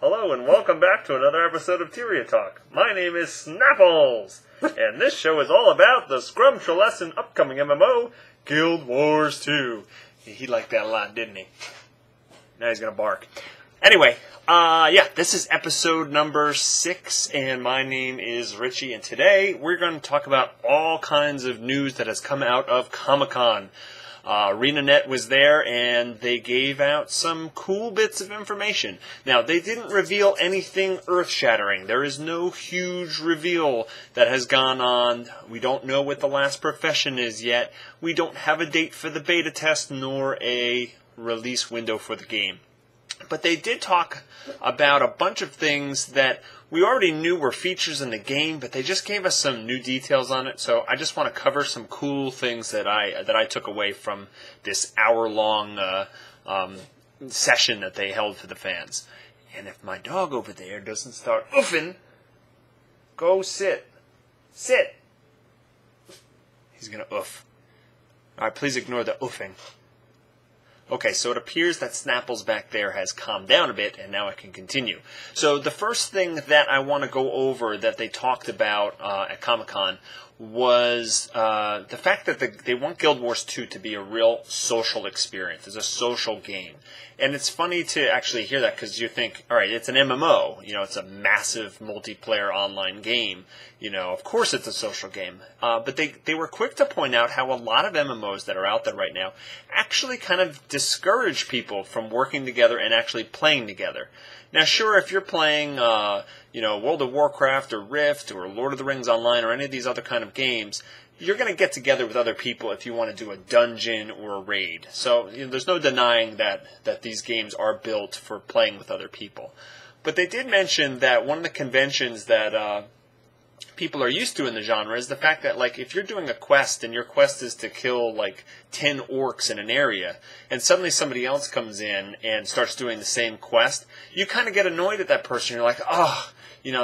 Hello and welcome back to another episode of Tyria Talk. My name is Snapples, and this show is all about the scrumptious upcoming MMO, Guild Wars 2. He liked that a lot, didn't he? Now he's gonna bark. Anyway, this is episode number 6, and my name is Richie, and today we're going to talk about all kinds of news that has come out of Comic-Con. Arenanet was there, and they gave out some cool bits of information. Now, they didn't reveal anything earth-shattering. There is no huge reveal that has gone on. We don't know what the last profession is yet. We don't have a date for the beta test, nor a release window for the game. But they did talk about a bunch of things that we already knew were features in the game, but they just gave us some new details on it. So I just want to cover some cool things that I took away from this hour-long session that they held for the fans. And if my dog over there doesn't start oofing, go sit. Sit. He's going to oof. All right, please ignore the oofing. Okay, so it appears that Snapples back there has calmed down a bit, and now I can continue. So the first thing that I want to go over that they talked about at Comic-Con was the fact that they want Guild Wars 2 to be a real social experience. It's a social game. And it's funny to actually hear that because you think, all right, it's an MMO. You know, it's a massive multiplayer online game. You know, of course it's a social game. But they were quick to point out how a lot of MMOs that are out there right now actually kind of discourage people from working together and actually playing together. Now, sure, if you're playing, World of Warcraft or Rift or Lord of the Rings Online or any of these other kind of games, you're going to get together with other people if you want to do a dungeon or a raid. So there's no denying that these games are built for playing with other people. But they did mention that one of the conventions that people are used to in the genre is the fact that, like, if you're doing a quest and your quest is to kill, 10 orcs in an area, and suddenly somebody else comes in and starts doing the same quest, you kind of get annoyed at that person. You're like,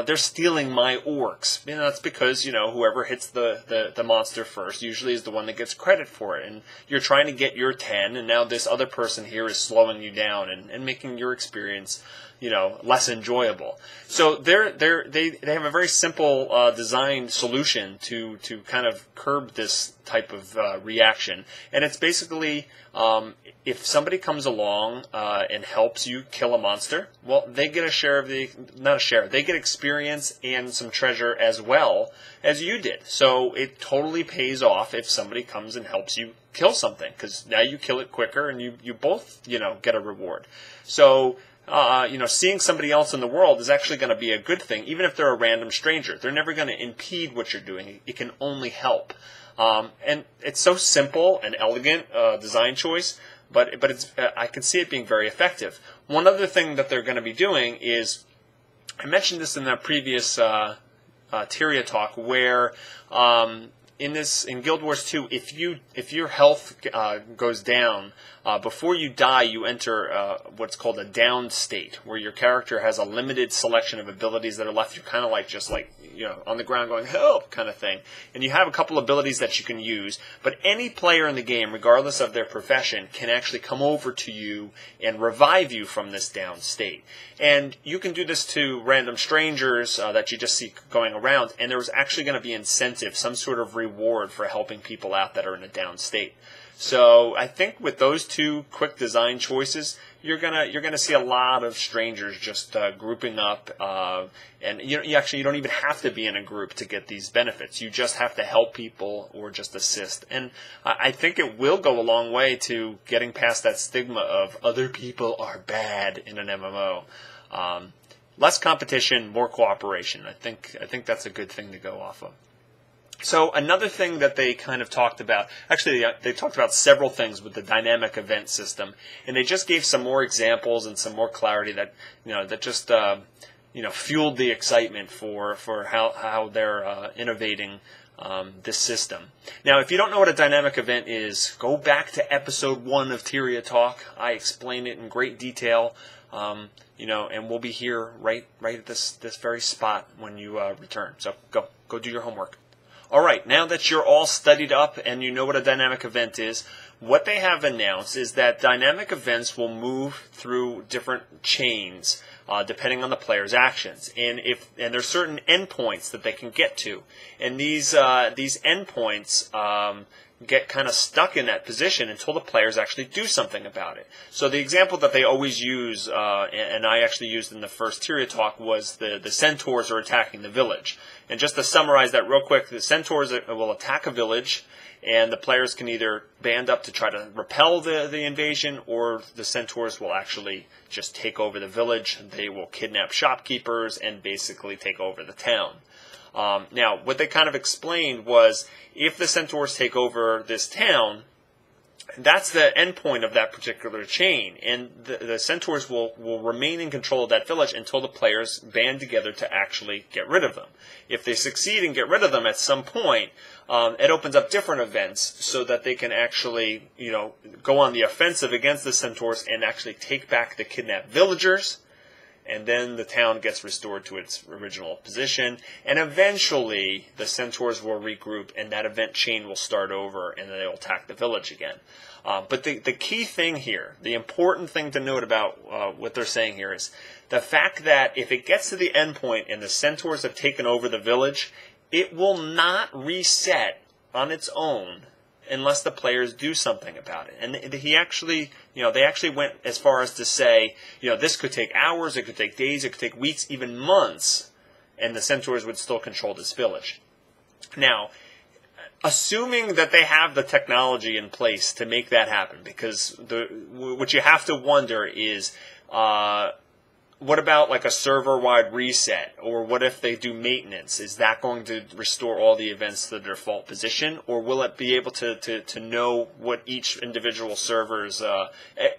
they're stealing my orcs. That's because, whoever hits the monster first usually is the one that gets credit for it. And you're trying to get your 10, and now this other person here is slowing you down and making your experience less enjoyable. So they have a very simple design solution to kind of curb this type of reaction. And it's basically if somebody comes along and helps you kill a monster, well, they get a share of they get experience and some treasure as well as you did. So it totally pays off if somebody comes and helps you kill something, because now you kill it quicker and you both get a reward. So seeing somebody else in the world is actually going to be a good thing, even if they're a random stranger. They're never going to impede what you're doing. It can only help. And it's so simple and elegant design choice, but it's I can see it being very effective. One other thing that they're going to be doing is, I mentioned this in that previous Tyria Talk, where in Guild Wars 2, if your health goes down, before you die, you enter what's called a Downstate, where your character has a limited selection of abilities that are left. You're kind of on the ground going, help, kind of thing. And you have a couple abilities that you can use, but any player in the game, regardless of their profession, can actually come over to you and revive you from this down state. And you can do this to random strangers that you just see going around, and there's actually going to be incentive, some sort of reward for helping people out that are in a down state. So I think with those two quick design choices, you're gonna see a lot of strangers just grouping up, and you don't even have to be in a group to get these benefits. You just have to help people or just assist, and I think it will go a long way to getting past that stigma of other people are bad in an MMO. Less competition, more cooperation. I think that's a good thing to go off of. So another thing that they kind of talked about, actually they talked about several things with the dynamic event system, and they just gave some more examples and some more clarity that just fueled the excitement for how they're innovating this system. Now, if you don't know what a dynamic event is, go back to episode 1 of Tyria Talk. I explain it in great detail. And we'll be here right at this very spot when you return. So go do your homework. All right, now that you're all studied up and you know what a dynamic event is, what they have announced is that dynamic events will move through different chains depending on the player's actions, and there's certain endpoints that they can get to, and these endpoints get kind of stuck in that position until the players actually do something about it. So the example that they always use, and I actually used in the first Tyria Talk, was the centaurs are attacking the village. And just to summarize that real quick, the centaurs will attack a village, and the players can either band up to try to repel the invasion, or the centaurs will actually just take over the village. They will kidnap shopkeepers and basically take over the town. Now, what they kind of explained was, if the centaurs take over this town, that's the end point of that particular chain, and the centaurs will remain in control of that village until the players band together to actually get rid of them. If they succeed and get rid of them at some point, it opens up different events so that they can actually, go on the offensive against the centaurs and actually take back the kidnapped villagers. And then the town gets restored to its original position, and eventually the centaurs will regroup, and that event chain will start over, and then they will attack the village again. But the key thing here, the important thing to note about what they're saying here, is the fact that if it gets to the end point and the centaurs have taken over the village, it will not reset on its own unless the players do something about it. And they actually went as far as to say, this could take hours, it could take days, it could take weeks, even months, and the centaurs would still control this village. Now, assuming that they have the technology in place to make that happen, because what you have to wonder is, what about like a server-wide reset? Or what if they do maintenance? Is that going to restore all the events to their default position? Or will it be able to know what each individual server's,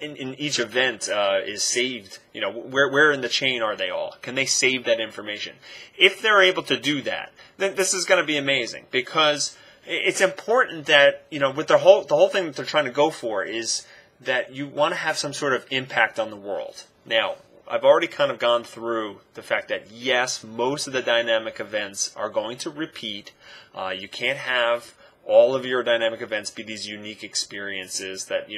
in each event is saved? Where in the chain are they all? Can they save that information? If they're able to do that, then this is going to be amazing, because it's important that, with the whole thing that they're trying to go for is that you want to have some sort of impact on the world. Now, I've already kind of gone through the fact that, yes, most of the dynamic events are going to repeat. You can't have all of your dynamic events be these unique experiences that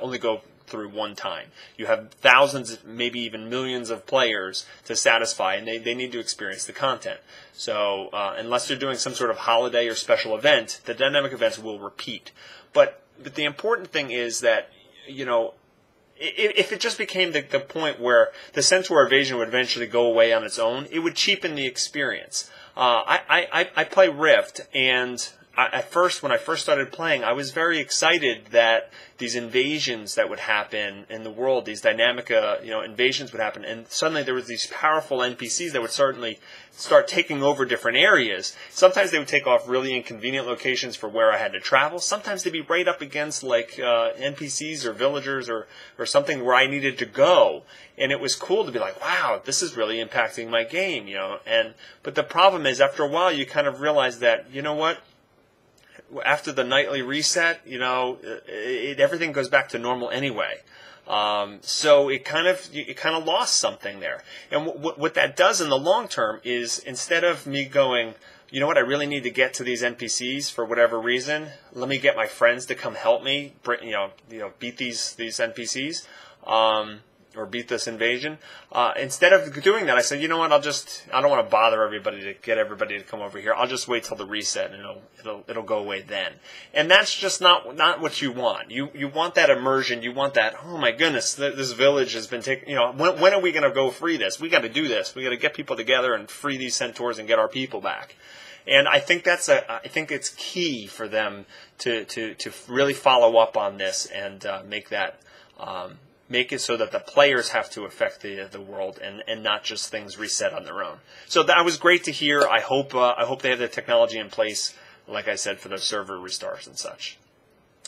only go through one time. You have thousands, maybe even millions of players to satisfy, and they need to experience the content. So unless you're doing some sort of holiday or special event, the dynamic events will repeat. But the important thing is that, if it just became the point where the centaur invasion would eventually go away on its own, it would cheapen the experience. I play Rift, and when I first started playing, I was very excited that these invasions that would happen in the world, these dynamic invasions would happen, and suddenly there was these powerful NPCs that would certainly start taking over different areas. Sometimes they would take off really inconvenient locations for where I had to travel. Sometimes they'd be right up against NPCs or villagers or something where I needed to go. And it was cool to be like, wow, this is really impacting my game, But the problem is, after a while, you kind of realize that, what? After the nightly reset, everything goes back to normal anyway. So it kind of lost something there. And what that does in the long term is, instead of me going, I really need to get to these NPCs for whatever reason, let me get my friends to come help me, beat these NPCs. Or beat this invasion. Instead of doing that, I said, I don't want to bother everybody to get everybody to come over here. I'll just wait till the reset, and it'll go away then. And that's just not what you want. You want that immersion. You want that, oh my goodness, this village has been taken. When are we going to go free this? We got to do this. We got to get people together and free these centaurs and get our people back. And I think I think it's key for them to really follow up on this and make it so that the players have to affect the world and not just things reset on their own. So that was great to hear. I hope they have the technology in place, like I said, for the server restarts and such.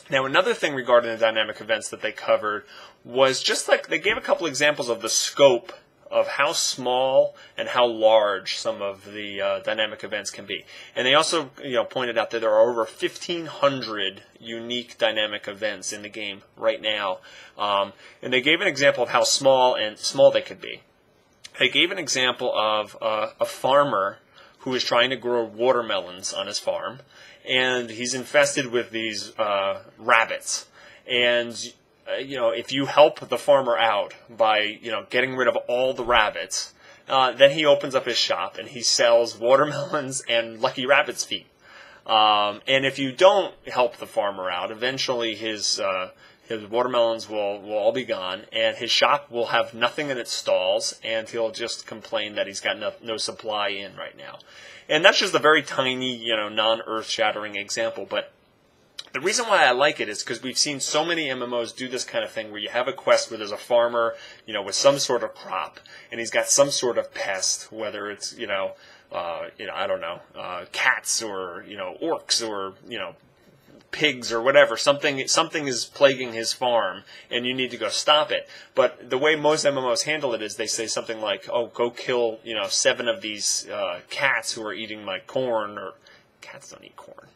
Now, another thing regarding the dynamic events that they covered was just like they gave a couple examples of the scope of how small and how large some of the dynamic events can be. And they also pointed out that there are over 1,500 unique dynamic events in the game right now. And they gave an example of how small they could be. They gave an example of a farmer who is trying to grow watermelons on his farm, and he's infested with these rabbits. And if you help the farmer out by getting rid of all the rabbits, then he opens up his shop and he sells watermelons and Lucky Rabbit's feet. And if you don't help the farmer out, eventually his watermelons will all be gone, and his shop will have nothing in its stalls, and he'll just complain that he's got no supply in right now. And that's just a very tiny, non-earth-shattering example, but the reason why I like it is because we've seen so many MMOs do this kind of thing where you have a quest where there's a farmer, with some sort of crop, and he's got some sort of pest, whether it's, I don't know, cats or, orcs or, pigs or whatever. Something is plaguing his farm, and you need to go stop it. But the way most MMOs handle it is they say something like, oh, go kill, 7 of these cats who are eating my corn, or cats don't eat corn.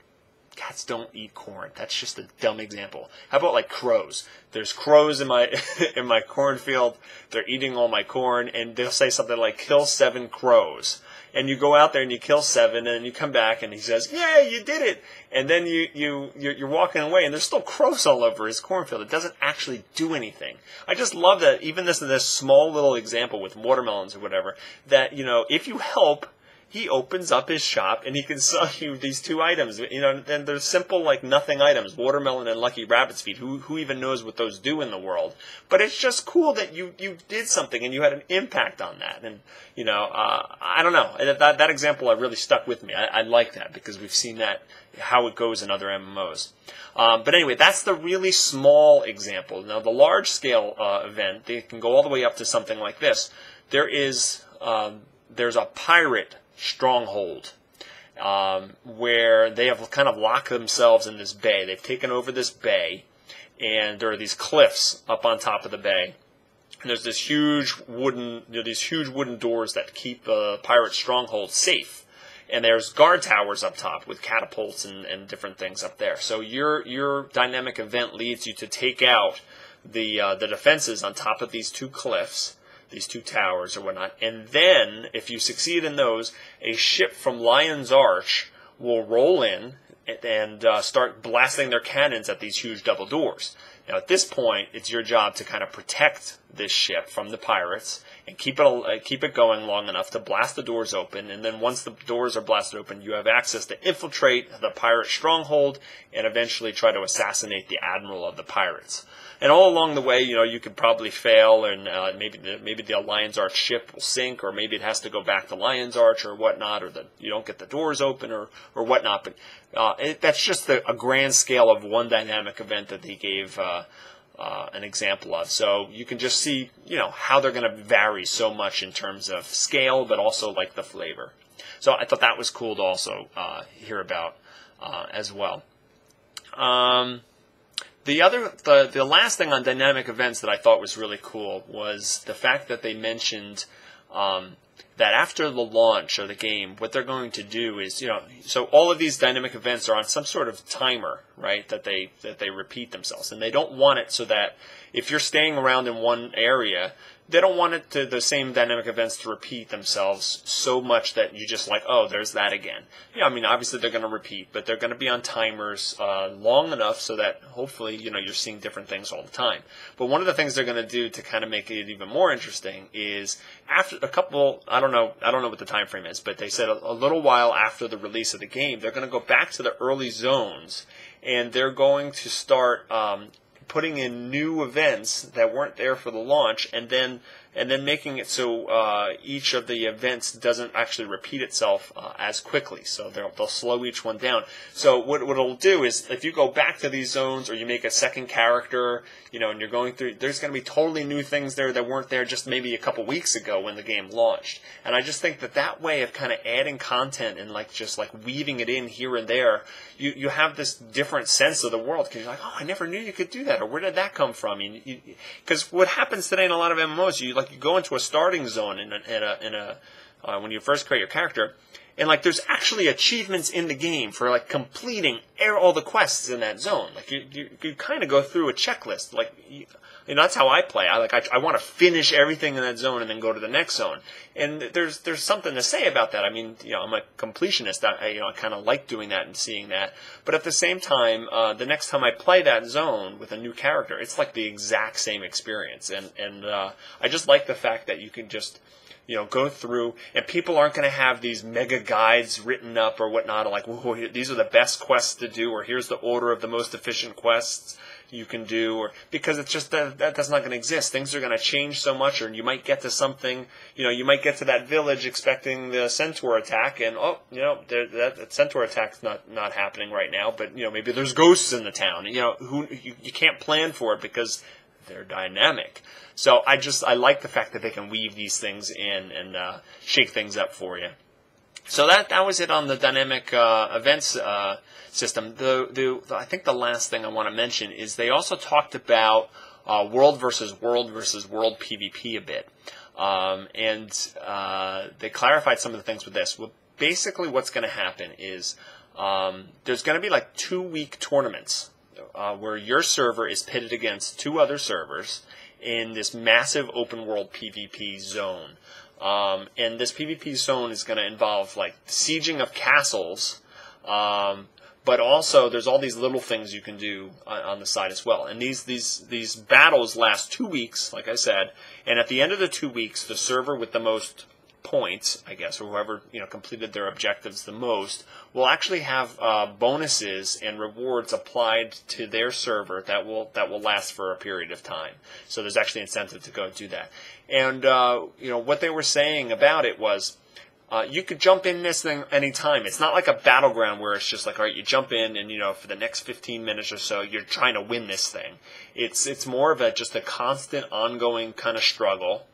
Cats don't eat corn. That's just a dumb example. How about like crows? There's crows in my in my cornfield. They're eating all my corn, and they'll say something like, kill 7 crows. And you go out there and you kill 7, and you come back and he says, yeah, you did it. And then you're walking away, and there's still crows all over his cornfield. It doesn't actually do anything. I just love that, even this small little example with watermelons or whatever, that, if you help, he opens up his shop and he can sell you these 2 items. And they're simple, like nothing items, watermelon and Lucky Rabbit's feet. Who even knows what those do in the world? But it's just cool that you did something and you had an impact on that. And I don't know, that example really stuck with me. I like that because we've seen that how it goes in other MMOs. But anyway, that's the really small example. Now the large scale event, they can go all the way up to something like this. There's a pirate stronghold where they have kind of locked themselves in this bay. They've taken over this bay, and there are these cliffs up on top of the bay. And there's this huge wooden, these huge wooden doors that keep the pirate stronghold safe. And there's guard towers up top with catapults and different things up there. So your dynamic event leads you to take out the defenses on top of these 2 cliffs, these 2 towers or whatnot, and then, if you succeed in those, a ship from Lion's Arch will roll in and start blasting their cannons at these huge double doors. Now, at this point, it's your job to kind of protect this ship from the pirates and keep it going long enough to blast the doors open, and then once the doors are blasted open, you have access to infiltrate the pirate stronghold and eventually try to assassinate the admiral of the pirates. And all along the way, you could probably fail, and maybe the Lion's Arch ship will sink, or maybe it has to go back to Lion's Arch or whatnot, or you don't get the doors open or whatnot. But that's just a grand scale of one dynamic event that they gave an example of. So you can just see, how they're going to vary so much in terms of scale, but also like the flavor. So I thought that was cool to also hear about as well. The last thing on dynamic events that I thought was really cool was the fact that they mentioned that after the launch of the game, what they're going to do is, so all of these dynamic events are on some sort of timer, right, that they repeat themselves. And they don't want it so that if you're staying around in one area, they don't want the same dynamic events to repeat themselves so much that you just like, oh, there's that again. Obviously they're going to repeat, but they're going to be on timers long enough so that hopefully, you're seeing different things all the time. But one of the things they're going to do to kind of make it even more interesting is after a couple, I don't know what the time frame is, but they said a little while after the release of the game, they're going to go back to the early zones, and they're going to start putting in new events that weren't there for the launch, and then making it so each of the events doesn't actually repeat itself as quickly. So they'll slow each one down. So what it'll do is, if you go back to these zones, or you make a second character, and you're going through, there's going to be totally new things there that weren't there just maybe a couple weeks ago when the game launched. And I just think that way of kind of adding content and just weaving it in here and there, you have this different sense of the world, because you're like, oh, I never knew you could do that, or where did that come from? Because what happens today in a lot of MMOs, you go into a starting zone when you first create your character, And, like, there's actually achievements in the game for, like, completing all the quests in that zone. Like, you kind of go through a checklist. Like, that's how I play. I want to finish everything in that zone and then go to the next zone. And there's something to say about that. I mean, I'm a completionist. I kind of like doing that and seeing that. But at the same time, the next time I play that zone with a new character, it's like the exact same experience. And I just like the fact that you can just go through, and people aren't going to have these mega guides written up or whatnot, like, these are the best quests to do, or here's the order of the most efficient quests you can do, or because it's just that's not going to exist. Things are going to change so much, or you might get to something, you might get to that village expecting the centaur attack, and that centaur attack's not happening right now, but maybe there's ghosts in the town. You can't plan for it because they're dynamic. So I like the fact that they can weave these things in and shake things up for you. So that was it on the dynamic events system. I think the last thing I want to mention is they also talked about world versus world PvP a bit. And they clarified some of the things with this. Well, basically what's going to happen is there's going to be like 2-week tournaments where your server is pitted against 2 other servers in this massive open world PvP zone. And this PvP zone is going to involve like sieging of castles, but also there's all these little things you can do on the side as well. And these battles last 2 weeks, like I said, and at the end of the 2 weeks, the server with the most points, I guess, or whoever completed their objectives the most, will actually have bonuses and rewards applied to their server that will last for a period of time. So there's actually incentive to go do that. And what they were saying about it was you could jump in this thing anytime. It's not like a battleground where it's just like, all right, you jump in and for the next 15 minutes or so you're trying to win this thing. It's more of a constant ongoing kind of struggle.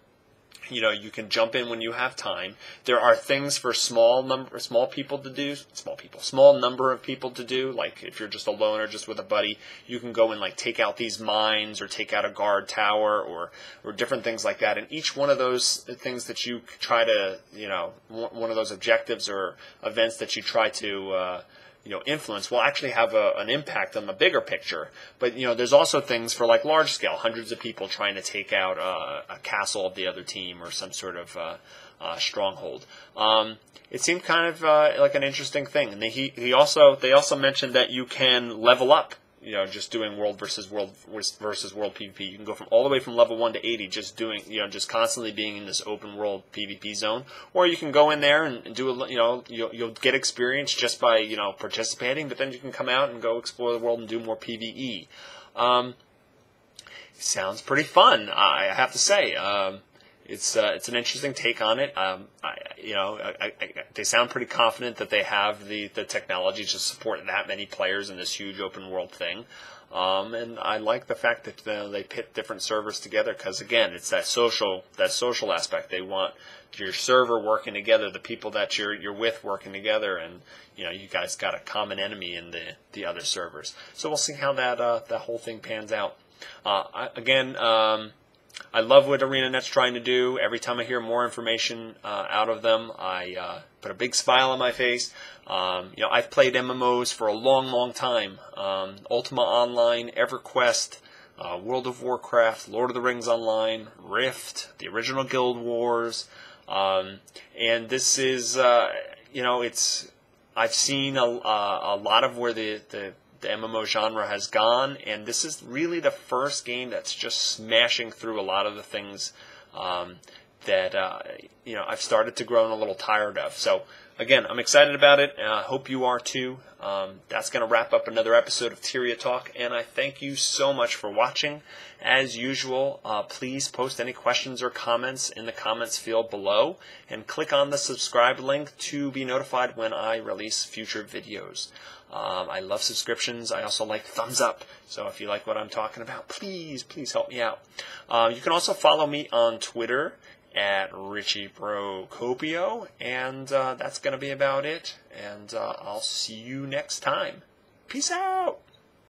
You can jump in when you have time. There are things for small number of people to do. Like if you're just alone or just with a buddy, you can go and like take out these mines or take out a guard tower or different things like that. And each one of those things that you try to, one of those objectives or events that you try to influence will actually have an impact on the bigger picture. But, there's also things for like large scale, hundreds of people trying to take out a castle of the other team or some sort of stronghold. It seemed kind of like an interesting thing. And they also mentioned that you can level up. Just doing world versus world PvP. You can go all the way from level 1 to 80, just doing, just constantly being in this open world PvP zone. Or you can go in there and do you'll get experience just by, participating, but then you can come out and go explore the world and do more PvE. Sounds pretty fun, I have to say. It's an interesting take on it. They sound pretty confident that they have the technology to support that many players in this huge open world thing. And I like the fact that they pit different servers together because, again, it's that social aspect. They want your server working together, the people that you're with working together, and you guys got a common enemy in the other servers. So we'll see how that whole thing pans out. I love what Arenanet's trying to do. Every time I hear more information out of them, I put a big smile on my face. I've played MMOs for a long, long time. Ultima Online, EverQuest, World of Warcraft, Lord of the Rings Online, Rift, the original Guild Wars. And this is, I've seen a lot of where the MMO genre has gone, and this is really the first game that's just smashing through a lot of the things that I've started to grow a little tired of. So again, I'm excited about it, and I hope you are too. That's going to wrap up another episode of Tyria Talk, and I thank you so much for watching. As usual, please post any questions or comments in the comments field below, and click on the subscribe link to be notified when I release future videos. I love subscriptions. I also like thumbs up. So if you like what I'm talking about, please help me out. You can also follow me on Twitter at RichieProcopio, and that's going to be about it. And I'll see you next time. Peace out.